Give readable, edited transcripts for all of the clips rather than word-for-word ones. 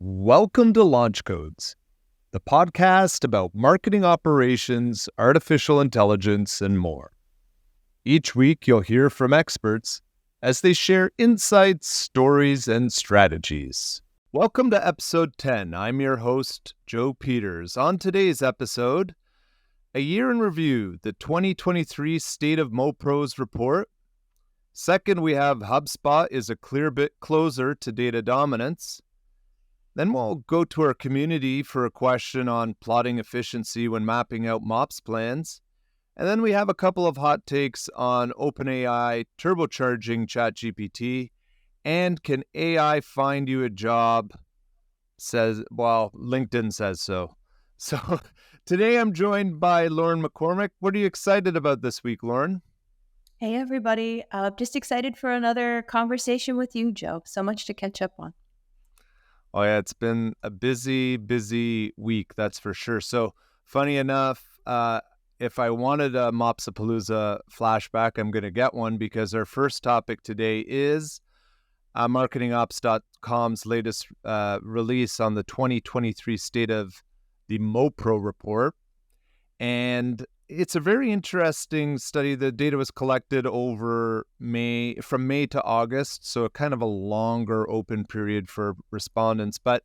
Welcome to Launch Codes, the podcast about marketing operations, artificial intelligence, and more. Each week, you'll hear from experts as they share insights, stories, and strategies. Welcome to episode 10. I'm your host, Joe Peters. On today's episode, a year in review, the 2023 State of MOPs report. Second, we have HubSpot is a clear bit closer to data dominance. Then we'll go to our community for a question on plotting efficiency when mapping out MOPs plans. And then we have a couple of hot takes on OpenAI turbocharging Chat-GPT and can AI find you a job? LinkedIn says so. So today I'm joined by Lauren McCormick. What are you excited about this week, Lauren? Hey, everybody. Just excited for another conversation with you, Joe. So much to catch up on. Oh, yeah, it's been a busy week, that's for sure. So, funny enough, if I wanted a Mopsapalooza flashback, I'm going to get one because our first topic today is MarketingOps.com's latest release on the 2023 State of the MOPro report. And it's a very interesting study. The data was collected over from May to August, so kind of a longer open period for respondents. But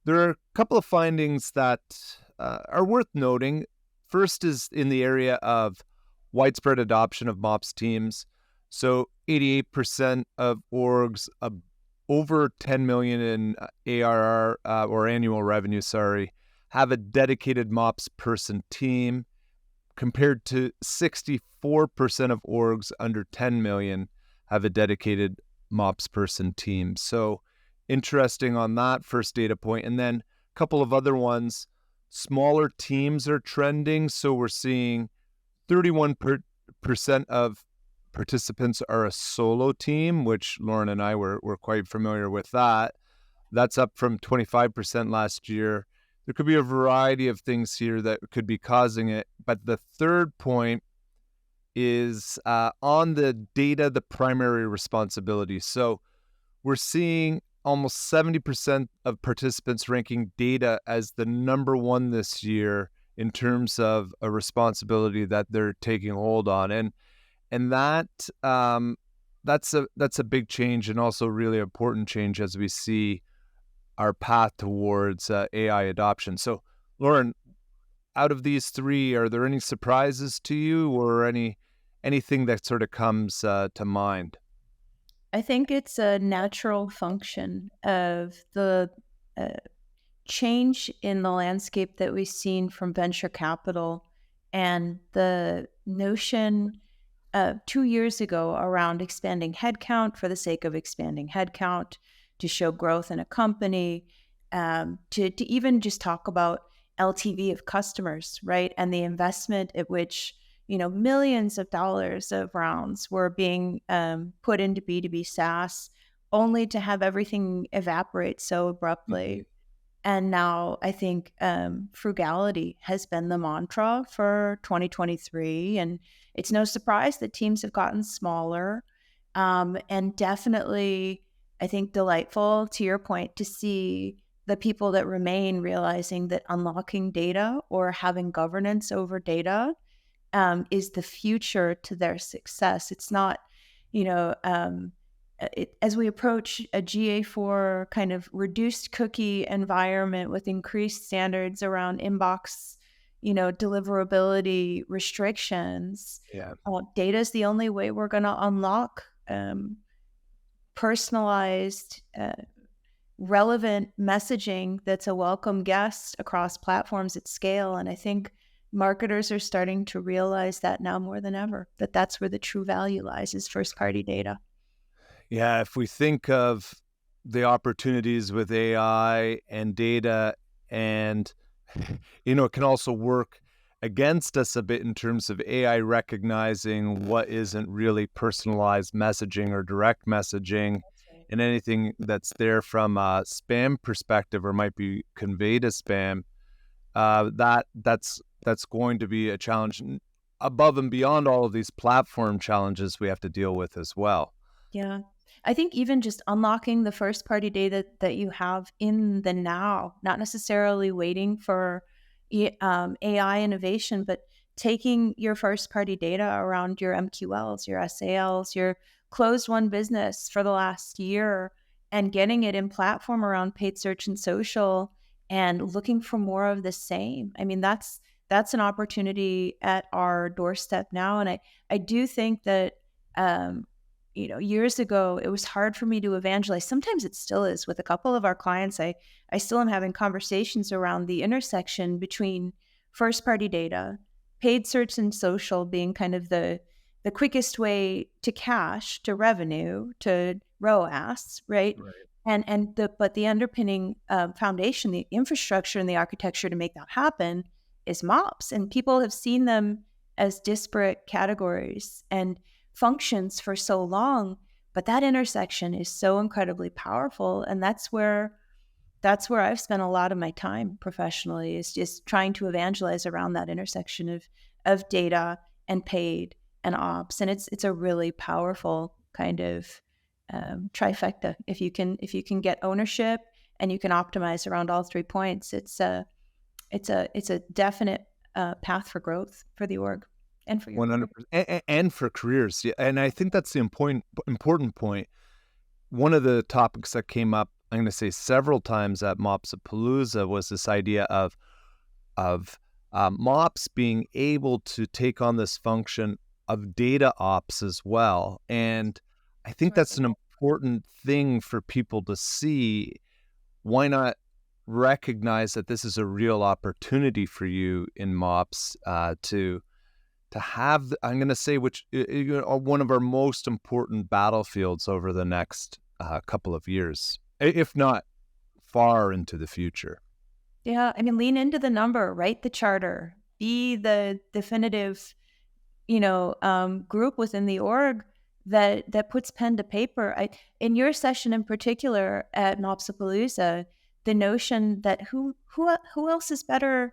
there are a couple of findings that are worth noting. First is in the area of widespread adoption of MOPS teams. So 88% of orgs over 10 million in ARR or annual revenue, have a dedicated MOPS person team, compared to 64% of orgs under 10 million have a dedicated MOPS person team. So interesting on that first data point. And then a couple of other ones, smaller teams are trending. So we're seeing 31% of participants are a solo team, which Lauren and I were quite familiar with that. That's up from 25% last year. There could be a variety of things here that could be causing it. But the third point is on the data, the primary responsibility. So we're seeing almost 70% of participants ranking data as the number one this year in terms of a responsibility that they're taking hold on. And that's a big change and also really important change as we see our path towards AI adoption. So, Lauren, out of these three, are there any surprises to you or anything that sort of comes to mind? I think it's a natural function of the change in the landscape that we've seen from venture capital and the notion 2 years ago around expanding headcount for the sake of expanding headcount, to show growth in a company, to even just talk about LTV of customers, right? And the investment at which, millions of dollars of rounds were being put into B2B SaaS, only to have everything evaporate so abruptly. Mm-hmm. And now I think frugality has been the mantra for 2023. And it's no surprise that teams have gotten smaller. And definitely, I think, delightful, to your point, to see the people that remain realizing that unlocking data or having governance over data is the future to their success. It's not, as we approach a GA4 kind of reduced cookie environment with increased standards around inbox, deliverability restrictions, data is the only way we're going to unlock personalized, relevant messaging that's a welcome guest across platforms at scale. And I think marketers are starting to realize that now more than ever, that that's where the true value lies, is first-party data. Yeah, if we think of the opportunities with AI and data, and, it can also work against us a bit in terms of AI recognizing what isn't really personalized messaging or direct messaging, right, and anything that's there from a spam perspective or might be conveyed as spam. That's going to be a challenge above and beyond all of these platform challenges we have to deal with as well. Yeah. I think even just unlocking the first party data that you have in the now, not necessarily waiting for AI innovation, but taking your first party data around your MQLs, your SALs, your closed one business for the last year and getting it in platform around paid search and social and looking for more of the same. I mean, that's an opportunity at our doorstep now. And I do think that um, years ago, it was hard for me to evangelize. Sometimes it still is with a couple of our clients. I still am having conversations around the intersection between first party data, paid search and social being kind of the quickest way to cash, to revenue, to ROAS, right? Right. But the underpinning foundation, the infrastructure and the architecture to make that happen is MOPs, and people have seen them as disparate categories and functions for so long, but that intersection is so incredibly powerful, and that's where I've spent a lot of my time professionally, is just trying to evangelize around that intersection of data and paid and ops, and it's a really powerful kind of trifecta. If you can get ownership and you can optimize around all 3 points, it's a definite path for growth for the org and for your career. 100%, and for careers. Yeah, and I think that's the important point. One of the topics that came up, I'm going to say several times at Mopsapalooza, was this idea of MOPs being able to take on this function of data ops as well. And I think Right. that's an important thing for people to see. Why not recognize that this is a real opportunity for you in MOPs to have, I'm going to say, which one of our most important battlefields over the next couple of years, if not far into the future. Yeah, I mean, lean into the number, write the charter, be the definitive, group within the org that puts pen to paper. In your session in particular at Mopsapalooza, the notion that who else is better,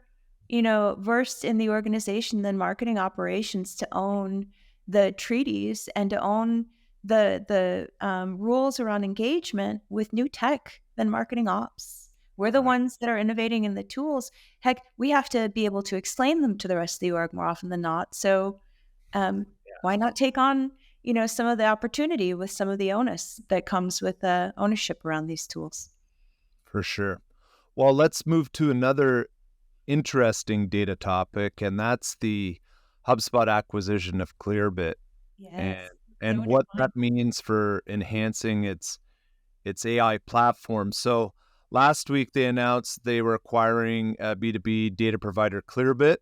versed in the organization than marketing operations to own the treaties and to own the rules around engagement with new tech than marketing ops. We're the Right. ones that are innovating in the tools. Heck, we have to be able to explain them to the rest of the org more often than not. So why not take on, some of the opportunity with some of the onus that comes with ownership around these tools? For sure. Well, let's move to another interesting data topic, and that's the HubSpot acquisition of Clearbit, and Yes. and Blowing your what mind. that means for enhancing its AI platform. So last week they announced they were acquiring B2B data provider Clearbit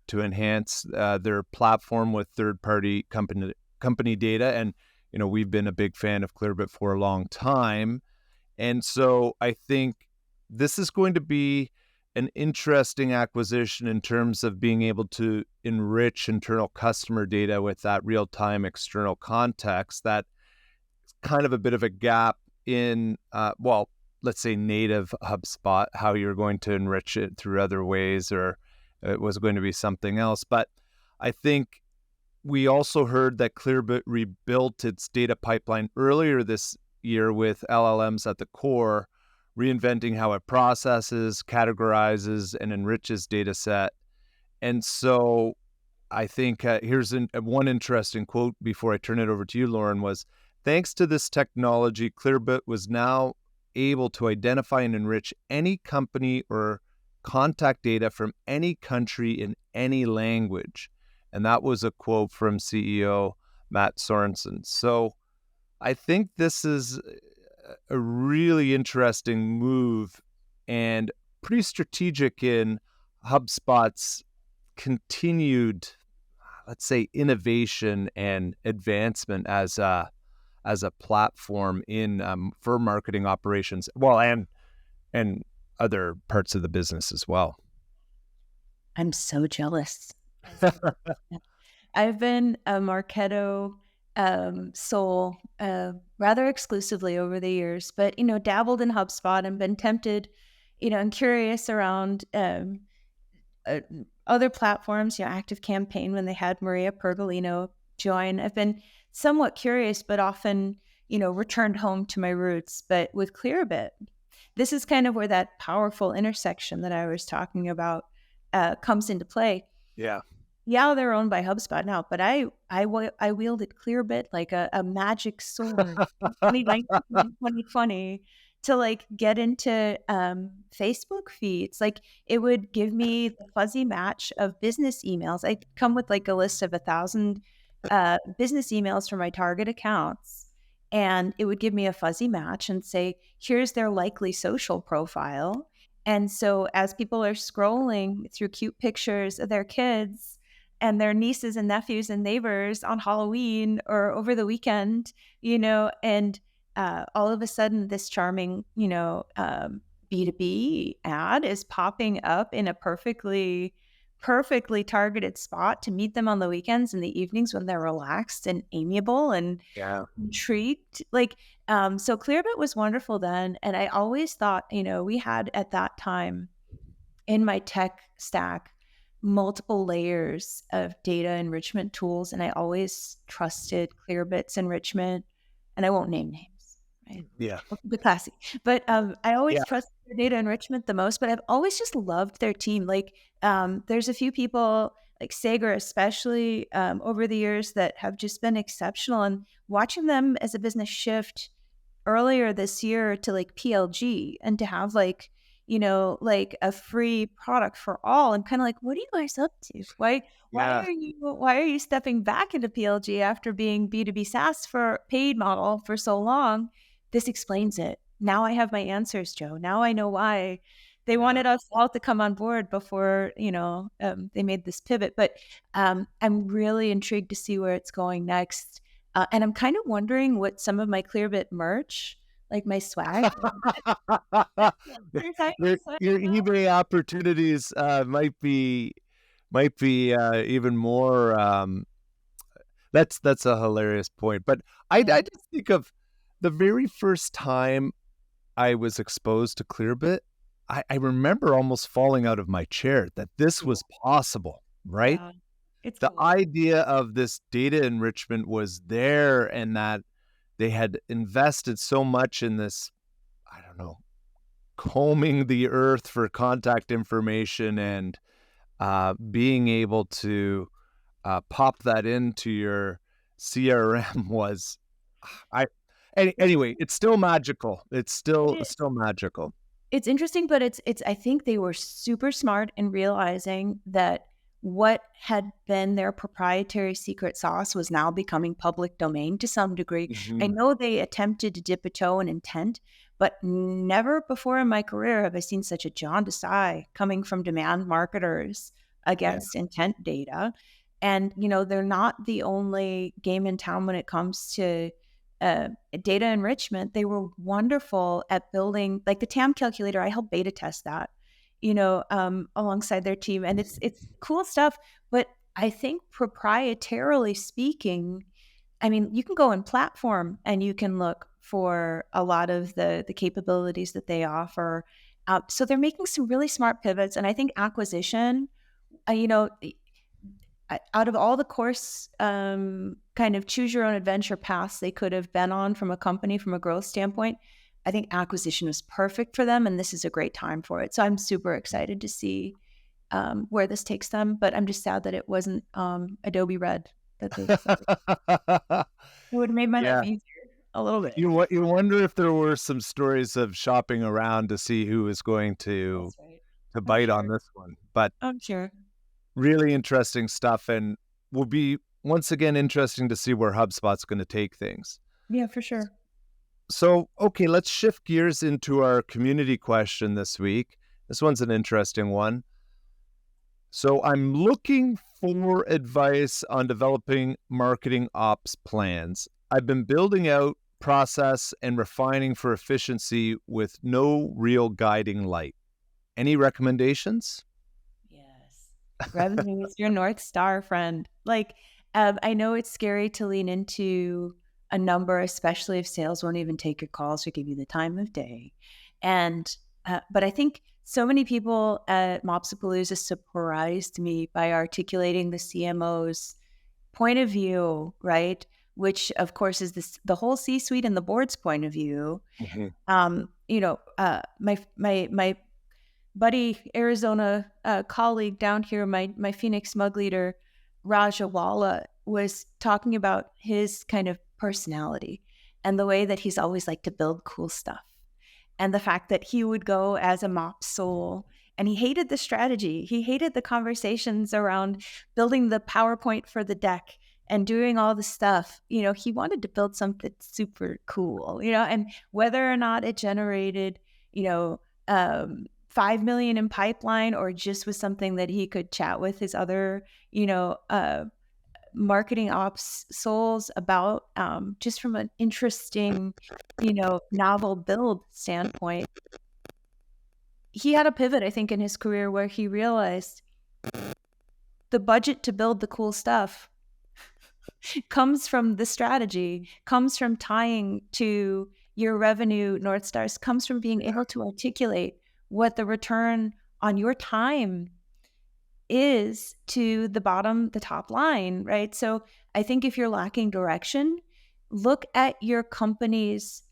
to enhance their platform with third-party company data. And we've been a big fan of Clearbit for a long time, and so I think this is going to be an interesting acquisition in terms of being able to enrich internal customer data with that real-time external context. That kind of a bit of a gap in, well, let's say native HubSpot, how you're going to enrich it through other ways, or it was going to be something else. But I think we also heard that Clearbit rebuilt its data pipeline earlier this year with LLMs at the core, reinventing how it processes, categorizes, and enriches data set. And so I think here's one interesting quote before I turn it over to you, Lauren, was, thanks to this technology, Clearbit was now able to identify and enrich any company or contact data from any country in any language. And that was a quote from CEO Matt Sorensen. So I think this is a really interesting move and pretty strategic in HubSpot's continued, let's say, innovation and advancement as a platform in for marketing operations, well, and other parts of the business as well. I'm so jealous. As I've been a Marketo soul rather exclusively over the years, but dabbled in HubSpot and been tempted, and curious around uh, other platforms. Active Campaign when they had Maria Pergolino join. I've been somewhat curious, but often returned home to my roots. But with Clearbit, this is kind of where that powerful intersection that I was talking about comes into play. Yeah. Yeah, they're owned by HubSpot now, but I wielded Clearbit like a magic sword in 2019 and 2020 to like get into Facebook feeds. Like it would give me the fuzzy match of business emails. I'd come with like a list of 1,000 business emails from my target accounts, and it would give me a fuzzy match and say, here's their likely social profile. And so as people are scrolling through cute pictures of their kids and their nieces and nephews and neighbors on Halloween or over the weekend, and all of a sudden this charming, B2B ad is popping up in a perfectly targeted spot to meet them on the weekends and the evenings when they're relaxed and amiable and Yeah. intrigued. Like, so Clearbit was wonderful then. And I always thought, we had at that time in my tech stack multiple layers of data enrichment tools, and I always trusted Clearbit's enrichment. And I won't name names, right? Yeah. I'll keep it classy. But I Yeah. always trusted their data enrichment the most. But I've always just loved their team. Like there's a few people like Sager, especially over the years, that have just been exceptional. And watching them as a business shift earlier this year to like PLG and to have like, like a free product for all. I'm kind of like, what are you guys up to? Yeah. Why are you stepping back into PLG after being B2B SaaS for paid model for so long? This explains it. Now I have my answers, Joe. Now I know why they Yeah. wanted us all to come on board before, they made this pivot. But I'm really intrigued to see where it's going next. And I'm kind of wondering what some of my Clearbit merch, like my swag, Your eBay opportunities might be even more. That's a hilarious point. But I just think of the very first time I was exposed to Clearbit. I remember almost falling out of my chair that this was possible, right? Yeah, it's The cool. idea of this data enrichment was there, and that they had invested so much in this, I don't know, combing the earth for contact information, and being able to pop that into your CRM was, I anyway, it's still magical. It's It still is. magical. It's interesting, but it's I think they were super smart in realizing that what had been their proprietary secret sauce was now becoming public domain to some degree. I Mhm. know they attempted to dip a toe in intent, but never before in my career have I seen such a jaundiced eye coming from demand marketers Yeah. against intent data. And, they're not the only game in town when it comes to uh, data enrichment. They were wonderful at building like the TAM calculator. I helped beta test that, alongside their team, and it's cool stuff. But I think proprietarily speaking, I mean, you can go in platform and you can look for a lot of the capabilities that they offer. So they're making some really smart pivots, and I think acquisition, out of all the course kind of choose your own adventure paths they could have been on from a company from a growth standpoint, I think acquisition was perfect for them, and this is a great time for it. So I'm super excited to see where this takes them, but I'm just sad that it wasn't Adobe Red that they decided. It would have made my life Yeah. easier a little bit. You wonder if there were some stories of shopping around to see who was going That's right. to I'm bite on sure. this one. But I'm sure. really interesting stuff, and will be once again interesting to see where HubSpot's going to take things. Yeah, for sure. So, okay, let's shift gears into our community question this week. This one's an interesting one. So, I'm looking for advice on developing marketing ops plans. I've been building out process and refining for efficiency with no real guiding light. Any recommendations? Yes. Revenue is your North Star, friend. Like, I know it's scary to lean into a number, especially if sales won't even take your calls or give you the time of day. And, but I think so many people at Mopsapalooza surprised me by articulating the CMO's point of view, right? which of course is the whole C-suite and the board's point of view. Mhm. My buddy Arizona colleague down here, my Phoenix Smug leader, Rajawala, was talking about his kind of personality and the way that he's always liked to build cool stuff. And the fact that he would go as a mop soul and he hated the strategy. He hated the conversations around building the PowerPoint for the deck and doing all the stuff. He wanted to build something super cool, and whether or not it generated, 5 million in pipeline or just was something that he could chat with his other, marketing ops souls about, just from an interesting, novel build standpoint. He had a pivot, I think, in his career where he realized the budget to build the cool stuff comes from the strategy, comes from tying to your revenue North Stars, comes from being able to articulate what the return on your time is to the top line, right? So I think if you're lacking direction, look at your company's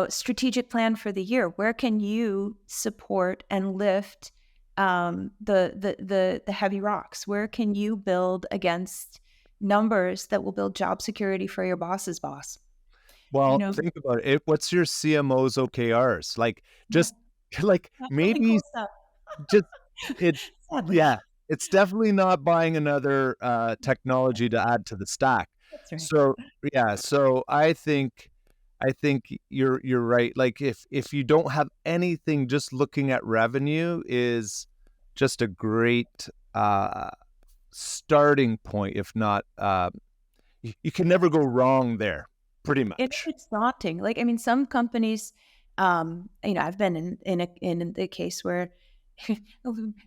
strategic plan for the year. Where can you support and lift the heavy rocks? Where can you build against numbers that will build job security for your boss's boss? Well, think about it. What's your CMO's OKRs? Like, Yeah, just like not building maybe cool stuff. just it Sadly, yeah, it's definitely not buying another technology to add to the stack. that's right. So yeah, so I think you're right. Like if you don't have anything, just looking at revenue is just a great starting point. If not, you can never go wrong there, pretty much. It's daunting. Like, I mean, some companies, I've been in the case where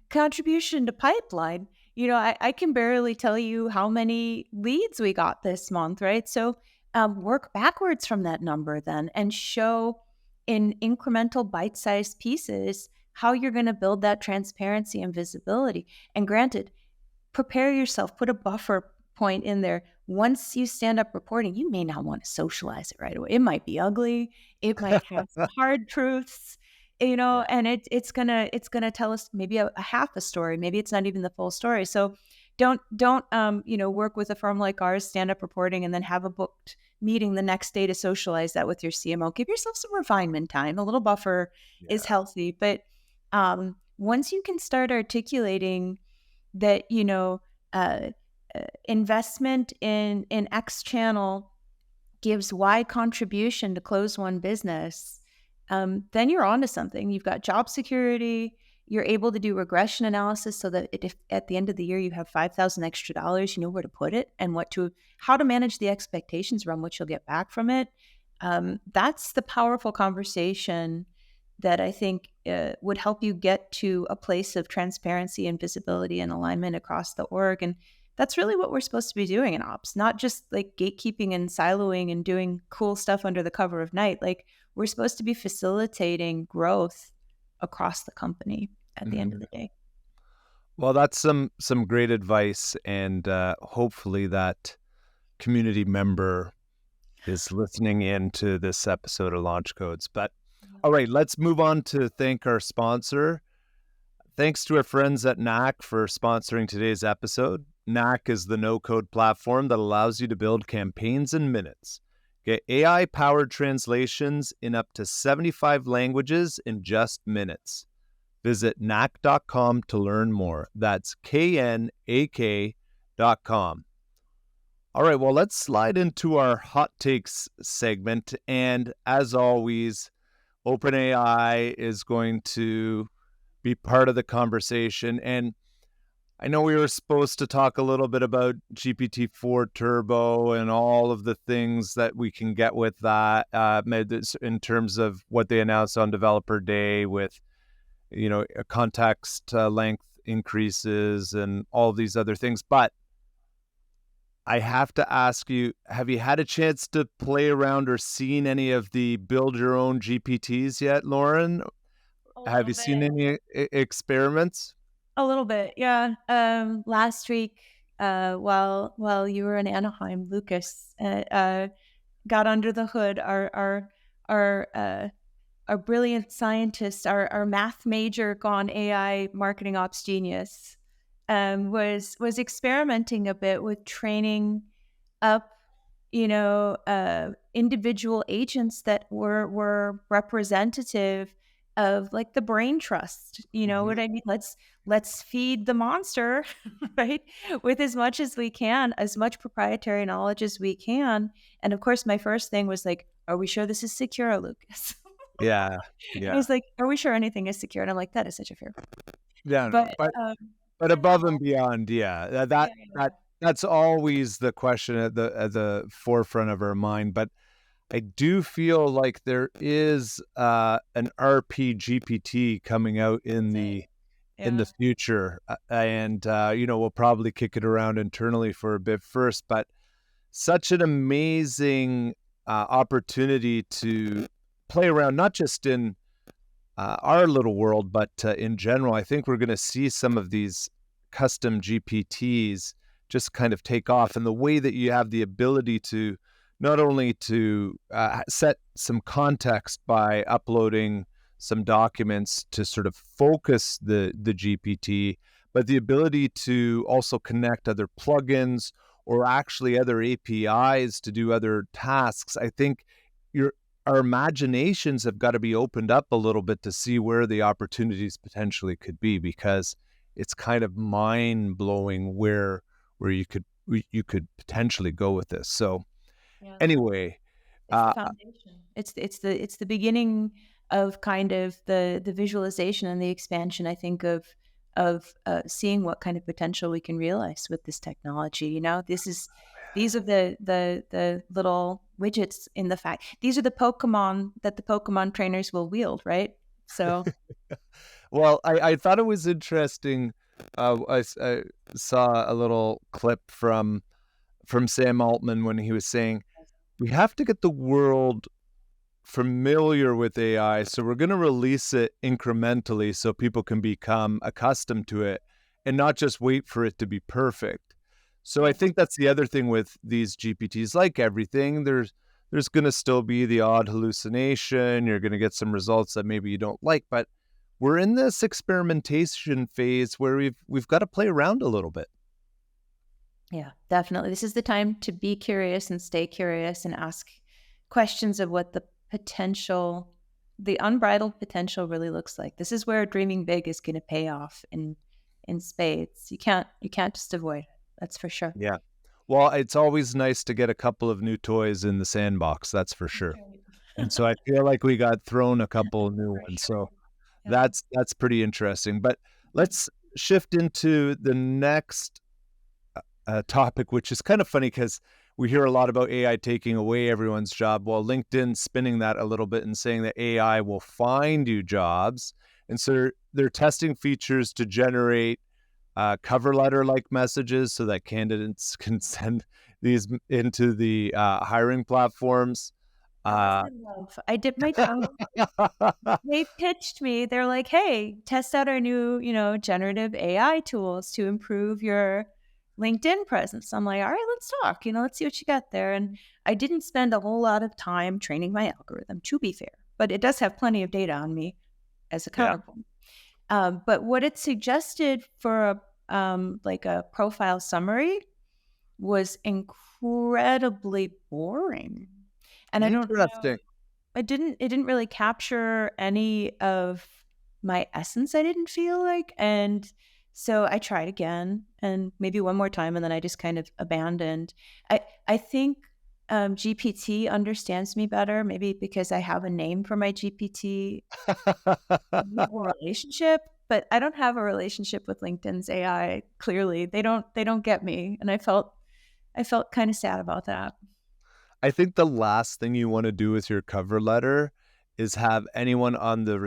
contribution to pipeline, I can barely tell you how many leads we got this month, right? So work backwards from that number then and show in incremental bite-sized pieces how you're going to build that transparency and visibility. And granted, prepare yourself, put a buffer point in there. Once you stand up reporting, you may not want to socialize it right away. It might be ugly. It might have some hard truths, Yeah. and it's gonna tell us maybe a half a story. Maybe it's not even the full story. So don't work with a firm like ours, stand up reporting, and then have a booked meeting the next day to socialize that with your CMO. Give yourself some refinement time. A little buffer is Yeah. healthy, but once you can start articulating that investment in X channel gives Y contribution to close one business, then you're onto something. You've got job security. You're able to do regression analysis so that if at the end of the year you have $5,000 extra dollars, you know where to put it and how to manage the expectations around what you'll get back from it. That's the powerful conversation that I think would help you get to a place of transparency and visibility and alignment across the org. And that's really what we're supposed to be doing in ops, not just like gatekeeping and siloing and doing cool stuff under the cover of night. Like, we're supposed to be facilitating growth across the company at the end of Mhm. the day. Well, that's some great advice, and hopefully that community member is listening in to this episode of Launch Codes. But all right, let's move on to thank our sponsor. Thanks to our friends at Knack for sponsoring today's episode. Knack is the no-code platform that allows you to build campaigns in minutes. Get AI-powered translations in up to 75 languages in just minutes. Visit knack.com to learn more. That's KNAK.com. All right, well, let's slide into our hot takes segment. And as always, OpenAI is going to be part of the conversation. And I know we were supposed to talk a little bit about GPT-4 Turbo and all of the things that we can get with that in terms of what they announced on Developer Day with, context length increases and all these other things. But I have to ask you, have you had a chance to play around or seen any of the build your own GPTs yet, Lauren? A Have little you seen bit. any experiments? A little bit, yeah. Last week, while you were in Anaheim, Lucas, got under the hood. Our our brilliant scientist, our math major gone AI marketing ops genius, was experimenting a bit with training up, individual agents that were representative of like the brain trust. You know Mhm. what I mean? Let's feed the monster, right? With as much as we can, as much proprietary knowledge as we can. And of course, my first thing was like, are we sure this is secure, Lucas? Yeah, And yeah, he's like, "Are we sure anything is secure?" And I'm like, "That is such a fear." yeah. But, No, but but no. above and beyond, yeah, Yeah, yeah. that's always the question at the forefront of our mind. But I do feel like there is an RPGPT coming out That's it. in the Yeah. future, and we'll probably kick it around internally for a bit first. But such an amazing opportunity to play around, not just in our little world, but in general. I think we're going to see some of these custom GPTs just kind of take off, and the way that you have the ability to not only to set some context by uploading some documents to sort of focus the GPT, but the ability to also connect other plugins or actually other APIs to do other tasks. I think you're our imaginations have got to be opened up a little bit to see where the opportunities potentially could be, because it's kind of mind blowing where you could potentially go with this. So Yeah. anyway, It's the uh, foundation. It's the beginning of kind of the visualization and the expansion, I think, of seeing what kind of potential we can realize with this technology. These are the little widgets in the fact. These are the Pokemon that the Pokemon trainers will wield, right? So well, I thought it was interesting. I saw a little clip from Sam Altman when he was saying we have to get the world familiar with AI, so we're going to release it incrementally so people can become accustomed to it and not just wait for it to be perfect. So I yes. think that's the other thing with these GPTs. Like everything, there's going to still be the odd hallucination. You're going to get some results that maybe you don't like, but we're in this experimentation phase where we've got to play around a little bit. Yeah, definitely. This is the time to be curious and stay curious and ask questions of what the potential, the unbridled potential really looks like. This is where dreaming big is going to pay off in spades. You can't just avoid it. That's for sure. Yeah. Well, it's always nice to get a couple of new toys in the sandbox, that's for That's sure. right. And so I feel like we got thrown a couple of new For ones. sure. So Yeah. that's pretty interesting. But let's shift into the next topic, which is kind of funny because we hear a lot about AI taking away everyone's job. Well, LinkedIn's spinning that a little bit and saying that AI will find you jobs. And so they're testing features to generate cover letter like messages so that candidates can send these into the hiring platforms. I was Uh, in love. I dipped my toe. They pitched me. They're like, "Hey, test out our new, generative AI tools to improve your LinkedIn presence." I'm like, "All right, let's talk. Let's see what you got there." And I didn't spend a whole lot of time training my algorithm, to be fair, but it does have plenty of data on me as a yeah. counterpoint. But what it suggested for like a profile summary was incredibly boring, and I don't know. Interesting. It didn't really capture any of my essence, I didn't feel like, and so I tried again and maybe one more time, and then I just kind of abandoned. I think, GPT understands me better, maybe because I have a name for my GPT. We have a relationship, but I don't have a relationship with LinkedIn's AI, clearly. They don't get me, and I felt kinda sad about that. I think the last thing you want to do with your cover letter is have anyone on the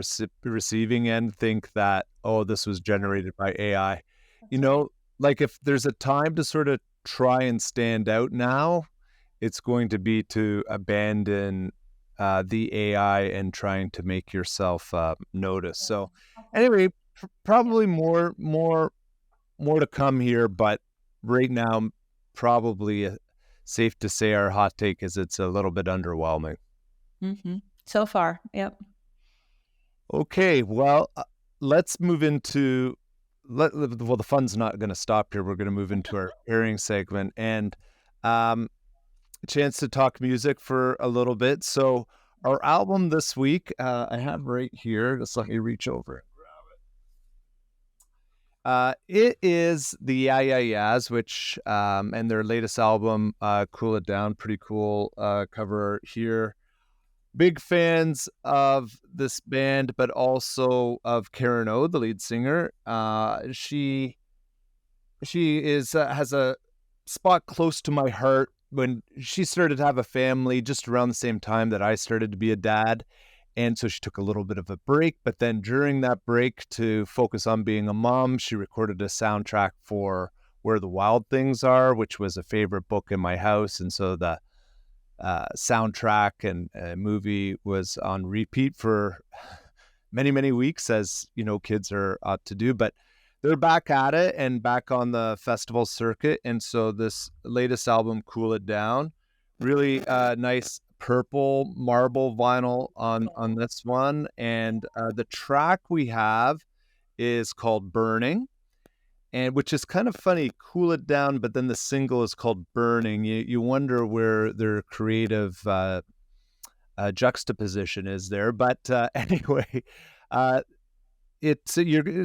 receiving end think that, oh, this was generated by AI. You That's right. know, like if there's a time to sort of try and stand out now, it's going to be to abandon the AI and trying to make yourself notice. Yeah, So, I think anyway, yeah. probably more to come here, but right now, probably safe to say our hot take is it's a little bit underwhelming. So far, yep. Okay, well, let's move into well, the fun's not going to stop here. We're going to move into our pairing segment and um, a chance to talk music for a little bit. So, our album this week, I have right here. Just let me reach over. It is the Yeah Yeah Yeahs, which and their latest album, "Cool It Down." Pretty cool cover here. Big fans of this band, but also of Karen O, the lead singer. She is has a spot close to my heart. When she started to have a family just around the same time that I started to be a dad, and so she took a little bit of a break, but then during that break to focus on being a mom, she recorded a soundtrack for Where the Wild Things Are, which was a favorite book in my house, and so the soundtrack and movie was on repeat for many, many weeks, as you know, kids are ought to do. But they're back at it and back on the festival circuit. And so this latest album, Cool It Down, really nice purple marble vinyl on this one. And the track we have is called Burning, and which is kind of funny. Cool It Down, but then the single is called Burning. You wonder where their creative juxtaposition is there. But anyway, it's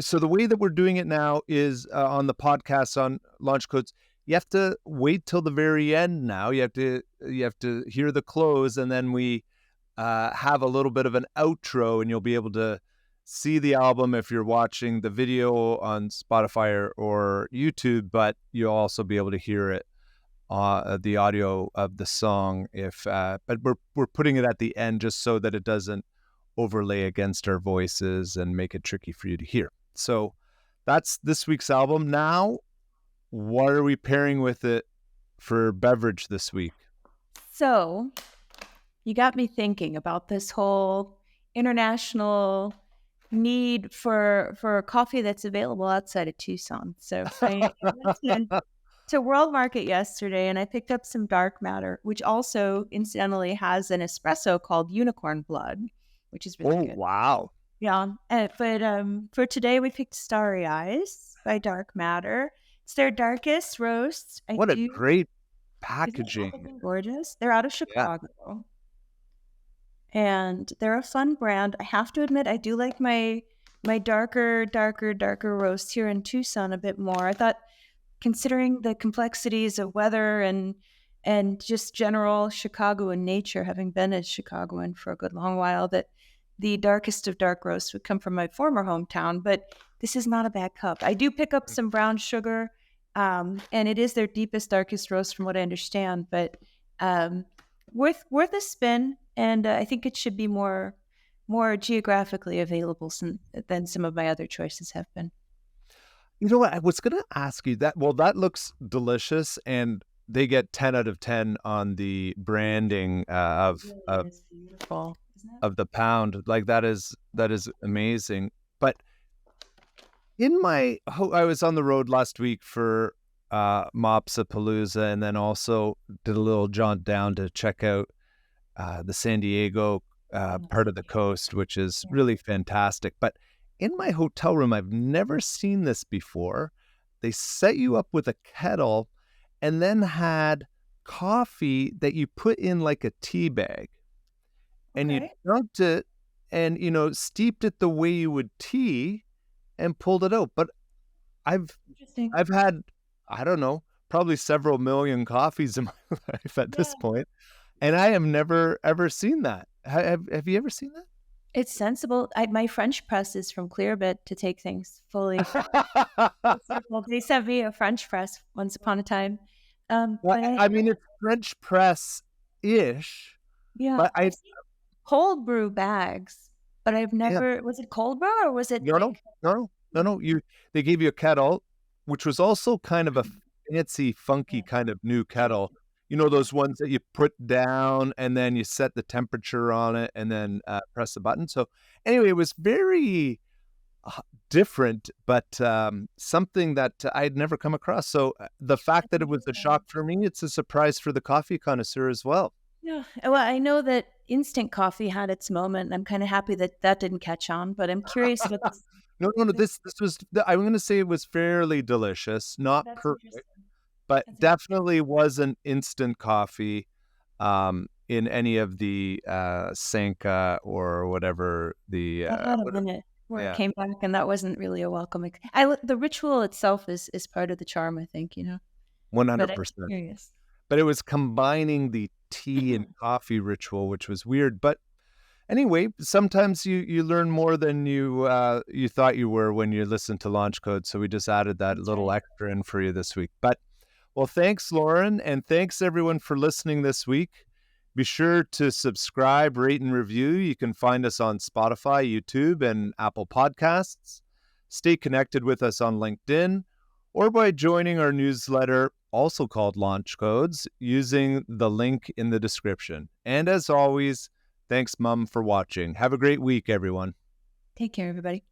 so the way that we're doing it now is on the podcast on Launch Codes. You have to wait till the very end. Now you have to hear the close, and then we have a little bit of an outro, and you'll be able to see the album if you're watching the video on Spotify or YouTube, but you'll also be able to hear it, the audio of the song. But we're putting it at the end just so that it doesn't overlay against our voices and make it tricky for you to hear. So that's this week's album. Now, what are we pairing with it for beverage this week? So you got me thinking about this whole international need for coffee that's available outside of Tucson. So I went to World Market yesterday and I picked up some dark matter, which also incidentally has an espresso called Unicorn Blood, which is really good. Wow. Yeah, but for today we picked Starry Eyes by Dark Matter. It's their darkest roast. What a great Isn't it packaging. gorgeous? They're out of Yeah. Chicago. And they're a fun brand. I have to admit, I do like my darker roast here in Tucson a bit more. I thought, considering the complexities of weather and just general Chicagoan nature, having been a Chicagoan for a good long while, that the darkest of dark roasts would come from my former hometown. But this is not a bad cup. I do pick up some brown sugar, and it is their deepest, darkest roast from what I understand. But worth a spin. And I think it should be more geographically available than some of my other choices have been. You know what? I was going to ask you that. Well, that looks delicious, and they get 10 out of 10 on the branding It's beautiful, isn't it? of the pound. Like that is amazing. But I was on the road last week for MOPs at Palooza, and then also did a little jaunt down to check out the San Diego part of the coast, which is really fantastic. But in my hotel room, I've never seen this before. They set you up with a kettle and then had coffee that you put in like a tea bag, and you Okay. dumped it and, steeped it the way you would tea and pulled it out. But Interesting. I've had, I don't know, probably several million coffees in my life at this point, and I have never ever seen that. Have you ever seen that? It's sensible. My French press is from Clearbit to take things fully. Well, they sent me a French press once upon a time. Well, But I mean, it's French press-ish, yeah, but I've seen cold brew bags, but I've yeah. never. Was it cold brew or was it No, like? no. They gave you a kettle, which was also kind of a fancy, funky kind of new kettle. You know, those ones that you put down and then you set the temperature on it and then press the button. So anyway, it was very different, but something that I'd never come across. So the I fact that it think was it's a shock for me, it's a surprise for the coffee connoisseur as well. yeah. Well, I know that instant coffee had its moment, and I'm kind of happy that that didn't catch on. But I'm curious about this. No, no, no. This This was. I'm going to say it was fairly delicious, not that's perfect, interesting. but That's interesting. definitely wasn't instant coffee in any of the Sanka or whatever the That had a minute where it yeah, came back, and that wasn't really a welcome. The ritual itself is part of the charm, I think. But I'm 100%. curious. But it was combining the tea and coffee ritual, which was weird. But anyway, sometimes you learn more than you thought you were when you listen to Launch Code. So we just added that That's little right. extra in for you this week. But well, thanks, Lauren, and thanks everyone for listening this week. Be sure to subscribe, rate, and review. You can find us on Spotify, YouTube, and Apple Podcasts. Stay connected with us on LinkedIn or by joining our newsletter, also called Launch Codes, using the link in the description. And as always, thanks, Mum, for watching. Have a great week, everyone. Take care, everybody.